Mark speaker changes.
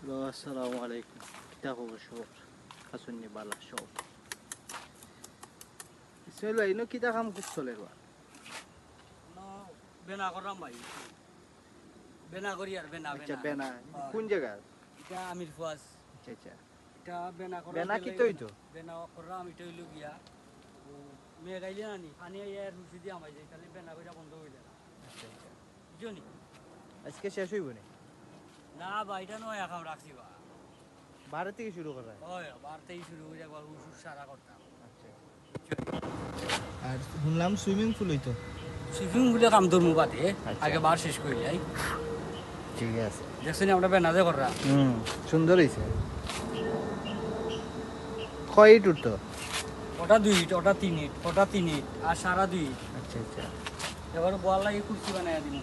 Speaker 1: Hello, আসসালামু আলাইকুম। কিতা খবর সবার? আছুননি বালা সব? ইসমাইল ভাই, কিতা কাম করছলে বা?
Speaker 2: বেনা করলাম ভাই, বেনা করি আর বেনা
Speaker 1: আচ্ছা,
Speaker 2: বেনা।
Speaker 1: বেনা কোন জায়গার?
Speaker 2: এটা আমির ফুয়াজ।
Speaker 1: আচ্ছা আচ্ছা,
Speaker 2: এটা বেনা করা
Speaker 1: বেনা কি হইতো?
Speaker 2: বেনা করলাম, এটা হইল গিয়া ও মেয়ে গাইলে নানি পানি আইয়ার রুচি দিয়ে আমাই যাই, তাহলে বেনা কইরা বন্ধ হইলে না,
Speaker 1: আচ্ছা আচ্ছা,
Speaker 2: বুঝছো নি?
Speaker 1: আজকে শেষ হইব নি?
Speaker 2: না ভাই, এটা নয় এখন রাখছি বা।
Speaker 1: বারো থেকে শুরু করা?
Speaker 2: হয় বারতেই শুরু করে একবার উসুর সারা করতাম।
Speaker 1: আচ্ছা, আর শুনলাম সুইমিং পুল হইতো?
Speaker 2: সুইমিং পুলে কাম ধরমু বাদে
Speaker 1: আচ্ছা।
Speaker 2: আগে বার শেষ করি যাই।
Speaker 1: ঠিক আছে।
Speaker 2: দেখছো নি আমরা বেনাজে কররা?
Speaker 1: সুন্দর হয়েছে। কয় ইট উঠতো?
Speaker 2: ওটা 2 ইট, ওটা 3 ইট, ওটা 3 ইট আর সারা 2 ইট।
Speaker 1: আচ্ছা আচ্ছা,
Speaker 2: এবার বল লাগে কুর্সি বানাইয়া দিন।